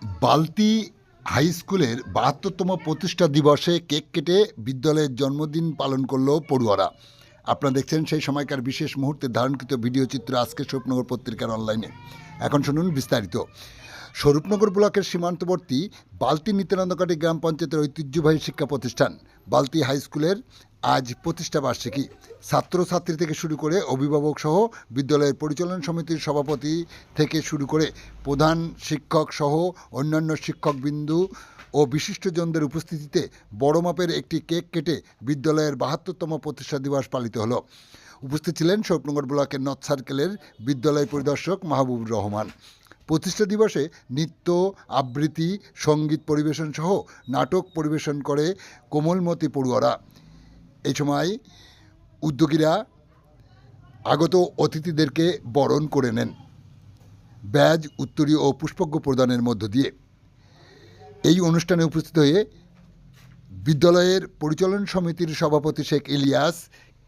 বালতি হাই স্কুলের ৭২তম প্রতিষ্ঠা দিবসে কেক কেটে বিদ্যালয়ের জন্মদিন পালন করল পড়ুয়ারা। আপনারা দেখছেন সেই সময়কার বিশেষ মুহূর্তে ধারণকৃত ভিডিও চিত্র আজকের স্বরূপনগর পত্রিকার অনলাইনে। এখন শুনুন বিস্তারিত। স্বরূপনগর ব্লকের সীমান্তবর্তী বালতি নিত্যানন্দকাটি গ্রাম পঞ্চায়েতের ঐতিহ্যবাহী শিক্ষা প্রতিষ্ঠান বালতি হাই স্কুলের আজ প্রতিষ্ঠা বার্ষিকী। ছাত্রছাত্রী থেকে শুরু করে অভিভাবক সহ বিদ্যালয়ের পরিচালন সমিতির সভাপতি থেকে শুরু করে প্রধান শিক্ষক সহ অন্যান্য শিক্ষকবৃন্দ ও বিশিষ্টজনদের উপস্থিতিতে বড় মাপের একটি কেক কেটে বিদ্যালয়ের ৭২তম প্রতিষ্ঠা দিবস পালিত হলো। উপস্থিত ছিলেন স্বরূপনগর ব্লকের নর্থ সার্কেলের বিদ্যালয় পরিদর্শক মাহবুবুর রহমান। প্রতিষ্ঠা দিবসে নৃত্য, আবৃত্তি, সঙ্গীত পরিবেশন সহ নাটক পরিবেশন করে কোমলমতি পড়ুয়ারা। এই সময় উদ্যোগীরা আগত অতিথিদেরকে বরণ করে নেন ব্যাজ, উত্তরী ও পুষ্পজ্ঞ প্রদানের মধ্য দিয়ে। এই অনুষ্ঠানে উপস্থিত হয়ে বিদ্যালয়ের পরিচালন সমিতির সভাপতি শেখ ইলিয়াস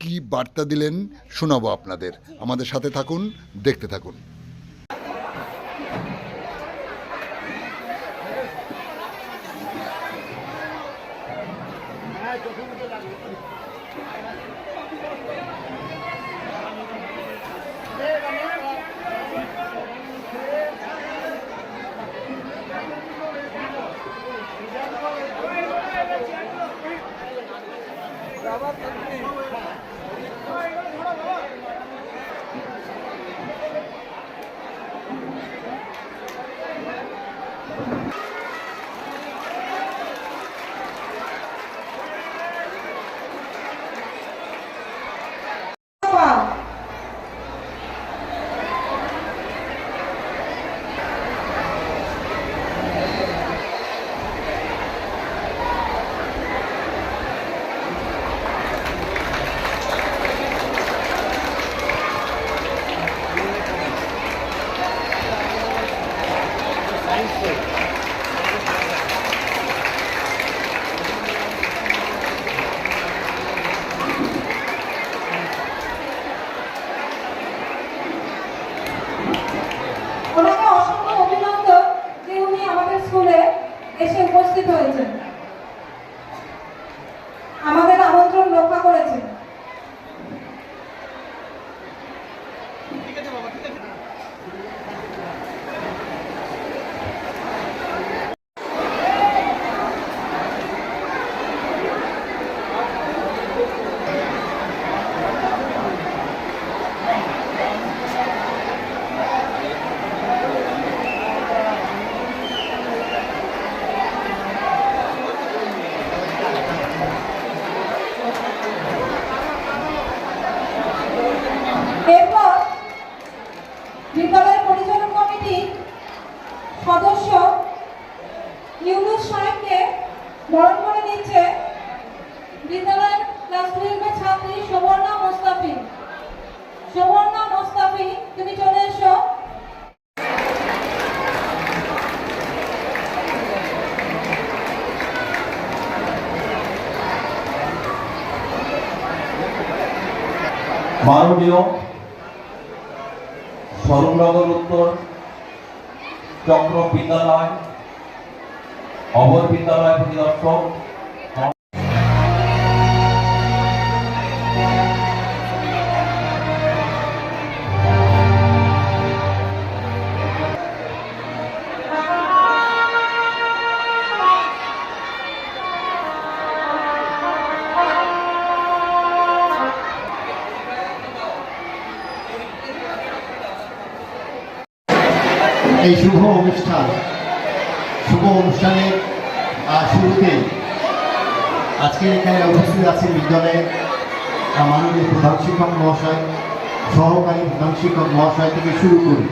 কি বার্তা দিলেন শোনাবো আপনাদের। আমাদের সাথে থাকুন, দেখতে থাকুন। ওনাকে অসংখ্য অভিনন্দন যে উনি আমাদের স্কুলে এসে উপস্থিত হয়েছেন, আমাদের আমন্ত্রণ রক্ষা করেছেন। এরপর বিদ্যালয়ের পরিচালন কমিটির সদস্য ইউনুস সাহেবকে বরণ করে নিচ্ছে বিদ্যালয়ের ক্লাস 12 ছাত্রী সুবর্ণা মোস্তাফি। সুবর্ণা মোস্তাফি, তুমি চলে এসো। মাননীয় স্বরূপনগর উত্তর চক্র বিদ্যালয় অবর বিদ্যালয় পরিদর্শক এই শুভ অনুষ্ঠানের শুরুতে আজকে এখানে উপস্থিত আছেন বিদ্যালয়ের মাননীয় প্রধান শিক্ষক মহাশয়, সহকারী প্রধান শিক্ষক মহাশয় থেকে শুরু করে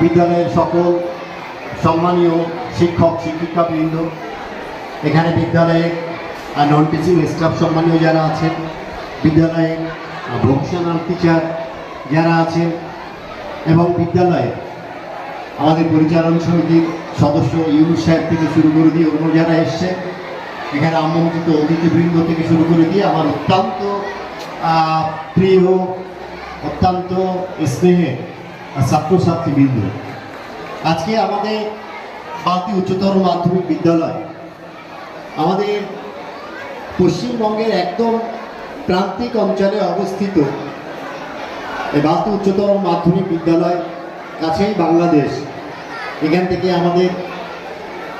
বিদ্যালয়ের সকল সম্মানীয় শিক্ষক শিক্ষিকাবৃন্দ, এখানে বিদ্যালয়ে নন টিচিং স্টাফ সম্মানীয় যারা আছেন, বিদ্যালয়ে ভোকেশনাল টিচার যারা আছেন এবং বিদ্যালয়ে আমাদের পরিচালন সমিতির সদস্য ইউনুস সাহেব থেকে শুরু করে দিয়ে অন্য যারা এসছে, এখানে আমন্ত্রিত অতিথিবৃন্দ থেকে শুরু করে দিয়ে আমার অত্যন্ত প্রিয়, অত্যন্ত স্নেহের ছাত্রছাত্রীবৃন্দ, আজকে আমাদের বালতি উচ্চতর মাধ্যমিক বিদ্যালয় আমাদের পশ্চিমবঙ্গের একদম প্রান্তিক অঞ্চলে অবস্থিত। এই বালতি উচ্চতর মাধ্যমিক বিদ্যালয় কাছেই বাংলাদেশ। এখান থেকে আমাদের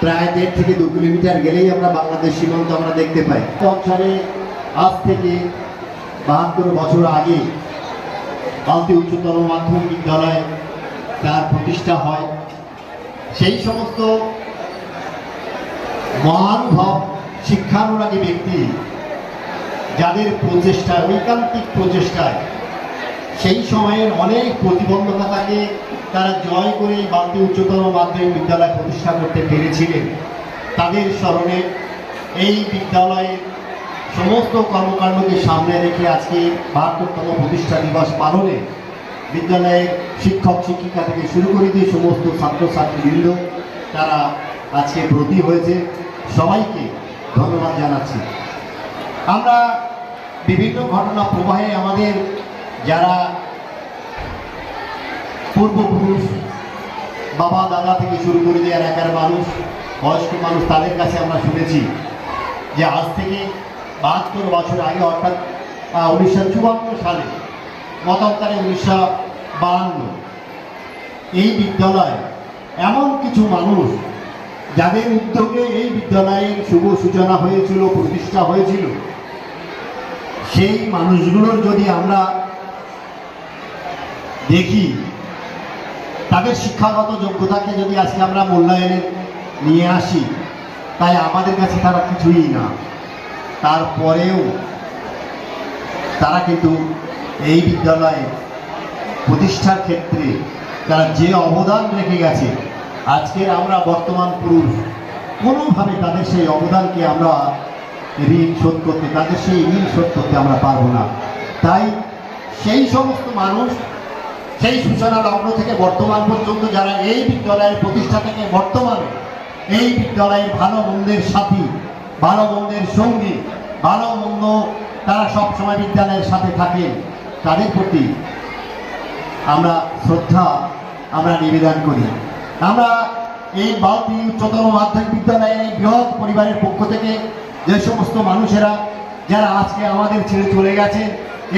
প্রায় 1.5 থেকে 2 কিলোমিটার গেলেই আমরা বাংলাদেশ সীমান্ত আমরা দেখতে পাই। অঞ্চলে আজ থেকে 72 বছর আগে বালতি উচ্চতর মাধ্যমিক বিদ্যালয় তার প্রতিষ্ঠা হয়। সেই সমস্ত মহানুভব শিক্ষানুরাগী ব্যক্তি যাদের প্রচেষ্টায়, ঐকান্তিক প্রচেষ্টায় সেই সময়ের অনেক প্রতিবন্ধকতাকে তারা জয় করে এই বালতি উচ্চতর মাধ্যমিক বিদ্যালয় প্রতিষ্ঠা করতে পেরেছিলেন, তাদের স্মরণে এই বিদ্যালয়ের সমস্ত কর্মকাণ্ডকে সামনে রেখে আজকে 72তম প্রতিষ্ঠা দিবস পালনে বিদ্যালয়ের শিক্ষক শিক্ষিকা থেকে শুরু করে দিয়ে সমস্ত ছাত্রছাত্রীবৃন্দ তারা আজকে ব্রতী হয়েছে। সবাইকে ধন্যবাদ জানাচ্ছি। আমরা বিভিন্ন ঘটনা প্রবাহে আমাদের যারা পূর্বপুরুষ, বাবা দাদা থেকে শুরু করে দিয়ে এলাকার মানুষ, বয়স্ক মানুষ, তাদের কাছে আমরা শুনেছি যে আজ থেকে 72 বছর আগে অর্থাৎ 1954 সালে, মতান্তরে 1952, এই বিদ্যালয় এমন কিছু মানুষ যাদের উদ্যোগে এই বিদ্যালয়ের শুভ সূচনা হয়েছিল, প্রতিষ্ঠা হয়েছিল, সেই মানুষগুলোর যদি আমরা দেখি, তাদের শিক্ষাগত যোগ্যতাকে যদি আজকে আমরা মূল্যায়নে নিয়ে আসি, তাই আমাদের কাছে তারা কিছুই না। তারপরেও তারা কিন্তু এই বিদ্যালয়ে প্রতিষ্ঠার ক্ষেত্রে তারা যে অবদান রেখে গেছে, আজকের আমরা বর্তমান পুরুষ কোনোভাবে তাদের সেই অবদানকে আমরা ঋণ শোধ করতে, তাদের সেই ঋণ শোধ করতে আমরা পারবো না। তাই সেই সমস্ত মানুষ সেই সূচনা লগ্ন থেকে বর্তমান পর্যন্ত যারা এই বিদ্যালয়ের প্রতিষ্ঠা থেকে বর্তমানে এই বিদ্যালয়ের ভালো মন্দের সাথী, ভালো মন্দের সঙ্গী, ভালো মন্দ তারা সবসময় বিদ্যালয়ের সাথে থাকেন, তাদের প্রতি আমরা শ্রদ্ধা আমরা নিবেদন করি। আমরা এই বালতি উচ্চতর মাধ্যমিক বিদ্যালয়ের এই বৃহৎ পরিবারের পক্ষ থেকে যে সমস্ত মানুষেরা যারা আজকে আমাদের ছেড়ে চলে গেছে,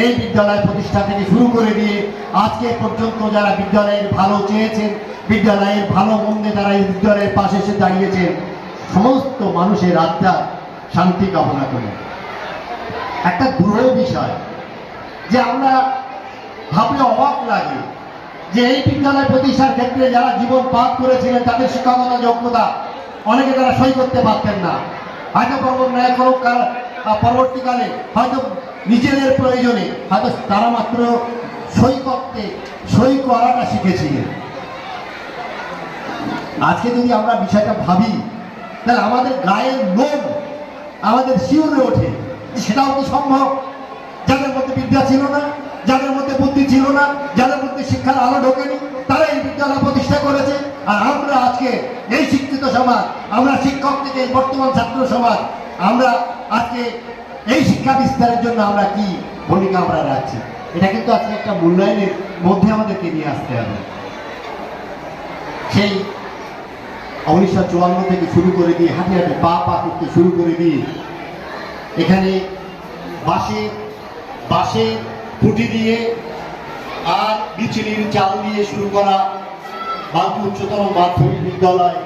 এই বিদ্যালয় প্রতিষ্ঠা থেকে শুরু করে দিয়ে আজকে পর্যন্ত যারা বিদ্যালয়ের ভালো চেয়েছেন, বিদ্যালয়ের ভালো মন্দে তারা এই বিদ্যালয়ের পাশে এসে দাঁড়িয়েছেন, সমস্ত মানুষের আত্মার শান্তি কামনা করি। একটা দুরূহ বিষয় যে আমরা ভাবলে অবাক লাগে যে এই বিদ্যালয় প্রতিষ্ঠার ক্ষেত্রে যারা জীবন পাঠ করেছিলেন, তাদের শিক্ষাগত যোগ্যতা অনেকে তারা সই করতে পারতেন না। হয়তো পরবর্তীকালে হয়তো নিজেদের প্রয়োজনে হয়তো তারা মাত্র সই করাটা শিখেছিলেন। আজকে যদি আমরা বিষয়টা ভাবি, তাহলে আমাদের গায়ের লোম আমাদের শিউরে ওঠে। সেটাও কি সম্ভব? যাদের মধ্যে বিদ্যা ছিল না, যাদের মধ্যে বুদ্ধি ছিল না, যাদের মধ্যে শিক্ষার আলো ঢোকেনি, তারা এই বিদ্যালয় প্রতিষ্ঠা করেছে। আর আমরা আজকে এই শিক্ষিত সমাজ, আমরা শিক্ষক থেকে বর্তমান ছাত্র সমাজ, আমরা আজকে এই শিক্ষা বিস্তারের জন্য আমরা কি ভূমিকা আমরা রাখছি, এটা কিন্তু আজকে একটা মূল্যায়নের মধ্যে আমাদেরকে নিয়ে আসতে হবে। সেই 1954 থেকে শুরু করে দিয়ে হাঁটি হাঁটি পা করতে শুরু করে দিয়ে এখানে বাঁশে খুঁটি দিয়ে আর বিচুলির চাল দিয়ে শুরু করা বালতি উচ্চতর মাধ্যমিক বিদ্যালয়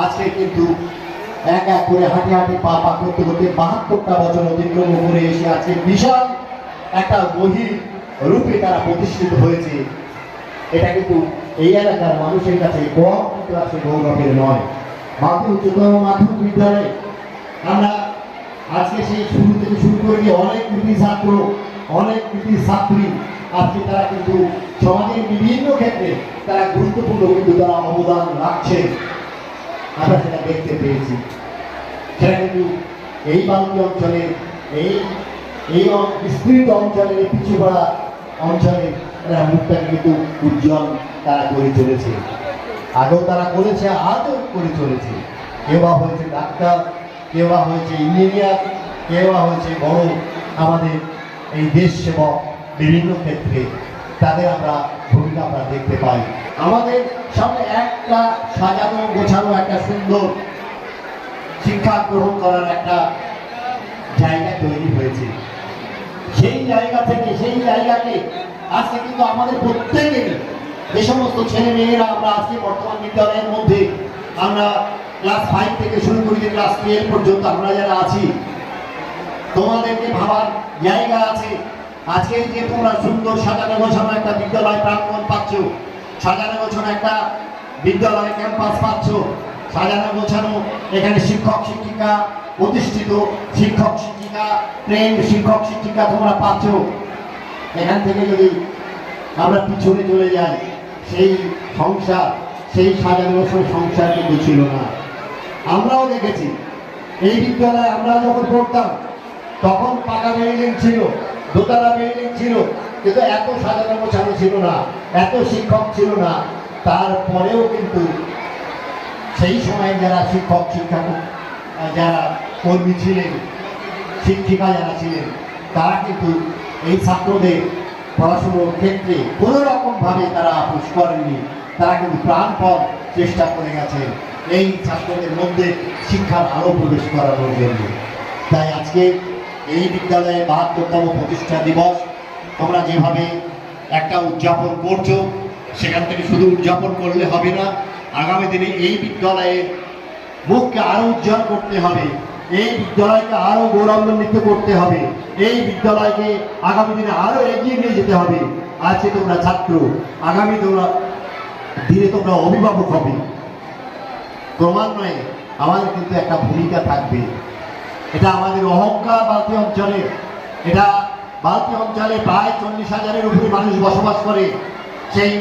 আজকে কিন্তু এক এক করে হাঁটি হাঁটি পা করতে করতে 72টা বছর অতিক্রম করে এসে আজকে বিশাল একটা বহির রূপে তারা প্রতিষ্ঠিত হয়েছে। এটা কিন্তু এই এলাকার মানুষের কাছে কম কিন্তু আছে গৌরবের নয়। বালতি উচ্চতর মাধ্যমিক বিদ্যালয়ে আমরা আজকে সেই শুরু থেকে শুরু করে দিয়ে অনেক কৃতি ছাত্র, অনেক কৃতি ছাত্রী আজকে তারা কিন্তু সমাজের বিভিন্ন ক্ষেত্রে তারা গুরুত্বপূর্ণ কিন্তু তারা অবদান রাখছে, আমরা সেটা দেখতে পেয়েছি। সেটা কিন্তু এই বালতি অঞ্চলের এই বিস্তৃত অঞ্চলের পিছুপড়া অঞ্চলে তারা মুখটাকে কিন্তু উজ্জ্বল তারা করে চলেছে। আগেও তারা করেছে, আজও করে চলেছে। কেউ বা হয়েছে ডাক্তার, কেউ বা হয়েছে ইঞ্জিনিয়ার, কেউ বা হয়েছে বড় আমাদের এই দেশ সেবক, বিভিন্ন ক্ষেত্রে তাদের আমরা ভূমিকা আমরা দেখতে পাই। আমাদের সামনে একটা সাজানো গোছানো একটা সুন্দর শিক্ষা গ্রহণ করার একটা জায়গা তৈরি হয়েছে। সেই জায়গা থেকে সেই জায়গাকে আজকে কিন্তু আমাদের প্রত্যেকেরই যে সমস্ত ছেলে মেয়েরা আমরা আজকে বর্তমান বিদ্যালয়ের মধ্যে আমরা ক্লাস 5 থেকে শুরু করে ক্লাস 12 পর্যন্ত আমরা যারা আছি, তোমাদেরকে ভাবার জায়গা আছে। আজকে যে তোমরা সুন্দর সাজানো গোছানো একটা বিদ্যালয় প্রাঙ্গণ পাচ্ছ, সাজানো গোছানো একটা বিদ্যালয় ক্যাম্পাস পাচ্ছ, সাজানো গোছানো এখানে শিক্ষক শিক্ষিকা প্রতিষ্ঠিত, শিক্ষক শিক্ষিকা ট্রেন শিক্ষক শিক্ষিকা তোমরা পাচ্ছ। এখান থেকে যদি আমরা পিছনে চলে যাই, সেই সংসার, সেই সাজানো গোছানো সংসার কিন্তু ছিল না। আমরাও দেখেছি এই বিদ্যালয়ে আমরা যখন পড়তাম তখন পাকা বিল্ডিং ছিল, দোতলা বিল্ডিং ছিল, কিন্তু এত সাজানো গোছানো ছিল না, এত শিক্ষক ছিল না। তারপরেও কিন্তু সেই সময় যারা শিক্ষক শিক্ষা যারা কর্মী ছিলেন, শিক্ষিকা যারা ছিলেন, তারা কিন্তু এই ছাত্রদের পড়াশুনোর ক্ষেত্রে কোনো রকমভাবে তারা আপোষ করেননি। তারা কিন্তু প্রাণপণ চেষ্টা করে গেছেন এই ছাত্রদের মধ্যে শিক্ষার আলো প্রবেশ করানোর জন্য। তাই আজকে এই বিদ্যালয়ে 72তম প্রতিষ্ঠা দিবস তোমরা যেভাবে একটা উদযাপন করছো, সেখান থেকে শুধু উদযাপন করলে হবে না, আগামী দিনে এই বিদ্যালয়ের মুখকে আরো উজ্জ্বল করতে হবে, এই বিদ্যালয়কে আরো গৌরবান্বিত করতে হবে, এই বিদ্যালয়কে আগামী দিনে আরো এগিয়ে নিয়ে যেতে হবে। আজকে তোমরা ছাত্র, আগামী দিনে তোমরা অভিভাবক হবে, ক্রমান্বয়ে আমাদের কিন্তু একটা ভূমিকা থাকবে। এটা আমাদের অহংকার বালতি অঞ্চলে, এটা বালতি অঞ্চলে প্রায় 40,000-এর উপরে মানুষ বসবাস করে। সেই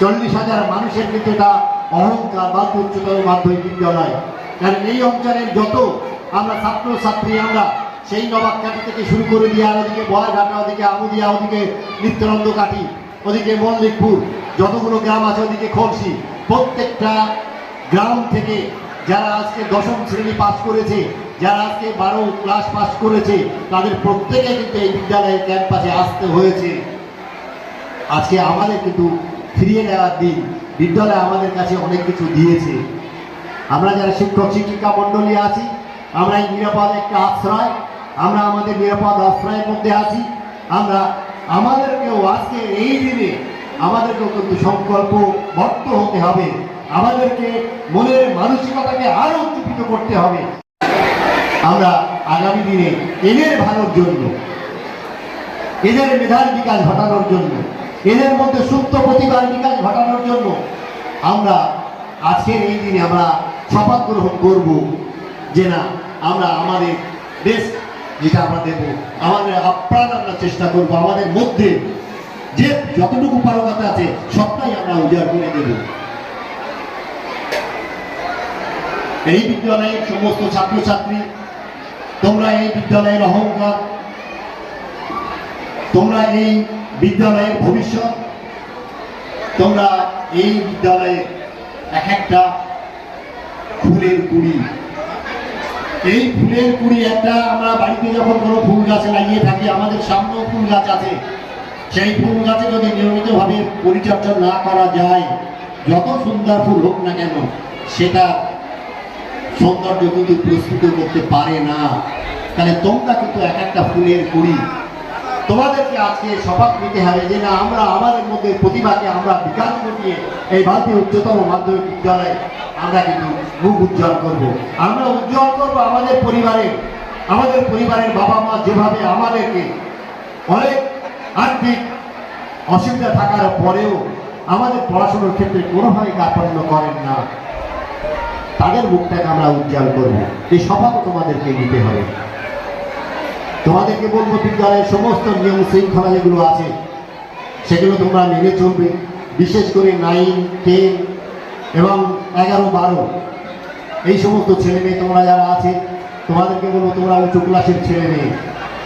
40,000 মানুষের কিন্তু এটা অহংকার বালতি উচ্চতর মাধ্যমিক বিদ্যালয়। কারণ এই অঞ্চলের যত আমরা ছাত্র ছাত্রী, আমরা সেই নবাবকাঠি থেকে শুরু করে দিয়ে আর ওদিকে বয়ারঘাটা, ওদিকে আমুদিয়া, ওদিকে নিত্যানন্দ কাঠি, ওদিকে মল্লিকপুর, যতগুলো গ্রাম আছে, ওদিকে খলসি, প্রত্যেকটা গ্রাম থেকে যারা আজকে 10ম শ্রেণী পাস করেছে, যারা আজকে 12 ক্লাস পাস করেছে, তাদের প্রত্যেকে কিন্তু এই বিদ্যালয়ের ক্যাম্পাসে আসতে হয়েছে। আজকে আমাদের কিন্তু ফিরিয়ে নেওয়ার দিন। বিদ্যালয় আমাদের কাছে অনেক কিছু দিয়েছে। আমরা যারা শিক্ষক শিক্ষিকা মণ্ডলী আছি, আমরা এই নিরাপদ একটা আশ্রয়, আমরা আমাদের নিরাপদ আশ্রয়ের মধ্যে আছি। আমরা আমাদেরকেও আজকে এই দিনে আমাদেরকেও কিন্তু সংকল্পবদ্ধ হতে হবে, আমাদেরকে মনের মানসিকতাকে আরো উজ্জীবিত করতে হবে। আমরা আগামী দিনে এদের ভালোর জন্য, এদের মেধার বিকাশ ঘটানোর জন্য, এদের মধ্যে সুপ্ত প্রতিভার বিকাশ ঘটানোর জন্য আমরা আজকের এই দিনে আমরা শপথ গ্রহণ করব যে না, আমরা আমাদের বেস্ট যেটা আমরা দেবো, আমাদের আপ্রাণ আমরা চেষ্টা করব, আমাদের মধ্যে যে যতটুকু পারদর্শিতা আছে সবটাই আমরা উজাড় করে দেব। এই বিদ্যালয়ের সমস্ত ছাত্রছাত্রী, তোমরা এই বিদ্যালয়ের অহংকার, তোমরা এই বিদ্যালয়ের ভবিষ্যৎ, তোমরা এই বিদ্যালয়ের এক একটা ফুলের কুড়ি। এই ফুলের কুড়ি একটা আমরা বাড়িতে যখন কোনো ফুল গাছ লাগিয়ে থাকি, আমাদের সামনেও ফুল গাছ আছে, সেই ফুল গাছে যদি নিয়মিতভাবে পরিচর্যা না করা যায়, যত সুন্দর ফুল হোক না কেন, সেটা সৌন্দর্য কিন্তু প্রস্তুত করতে পারে না। তাহলে তোমরা কিন্তু এক একটা ফুলের কুড়ি। তোমাদেরকে আজকে শপথ নিতে হবে যে না, আমরা আমাদের মধ্যে প্রতিভাকে আমরা বিকাশ ঘটিয়ে এই ভারতীয় উচ্চতর মাধ্যমিক বিদ্যালয়ে আমরা কিন্তু মুখ উজ্জ্বল করব। আমরা উজ্জ্বল করব আমাদের পরিবারের বাবা মা যেভাবে আমাদেরকে অনেক আর্থিক অসুবিধা থাকার পরেও আমাদের পড়াশোনার ক্ষেত্রে কোনোভাবে কার্পণ্য করেন না, তাদের মুখটাকে আমরা উজ্জ্বল করব। এই শপথ তোমাদেরকে নিতে হবে। তোমাদেরকে বলবো, বিদ্যালয়ের সমস্ত নিয়ম শৃঙ্খলা যেগুলো আছে সেগুলো তোমরা মেনে চলবে। বিশেষ করে 9, 10 এবং 11, 12 এই সমস্ত ছেলে মেয়ে তোমরা যারা আছে, তোমাদেরকে বলবো, তোমরা উচ্চ ক্লাসের ছেলে মেয়ে,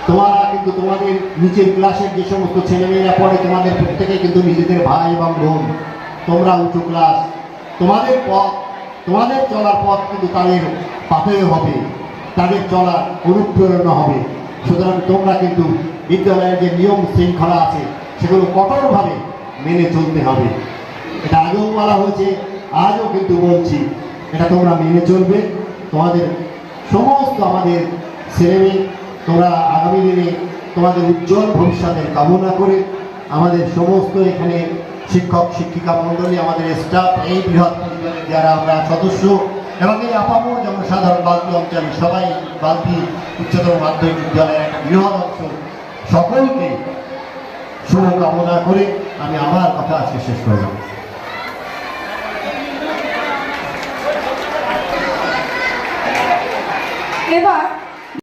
তোমরা কিন্তু তোমাদের নিচের ক্লাসের যে সমস্ত ছেলে মেয়েরা পড়ে, তোমাদের প্রত্যেকে কিন্তু নিজেদের ভাই এবং বোন। তোমরা উচ্চ ক্লাস, তোমাদের পথ, তোমাদের চলার পথ কিন্তু তাদের পাথেয় হবে, তাদের চলার অনুপ্রেরণা হবে। সুতরাং তোমরা কিন্তু বিদ্যালয়ের যে নিয়ম শৃঙ্খলা আছে সেগুলো কঠোরভাবে মেনে চলতে হবে। এটা আগেও বলা হয়েছে, আজও কিন্তু বলছি, এটা তোমরা মেনে চলবে। তোমাদের সমস্ত আমাদের ছেলেমেয়ে, তোমরা আগামী দিনে তোমাদের উজ্জ্বল ভবিষ্যতের কামনা করে আমাদের সমস্ত এখানে শিক্ষক শিক্ষিকা মণ্ডলী, আমাদের স্টাফ, এই বৃহৎ পরিবারের যারা আমরা সদস্য এবং এই আপামর জনসাধারণ বালতি অঞ্চলে সবাই, বালতি উচ্চতর মাধ্যমিক বিদ্যালয়ের একটা বৃহৎ অংশ, সকলকে শুভকামনা করে আমি আমার কথা আজকে শেষ করলাম। এবার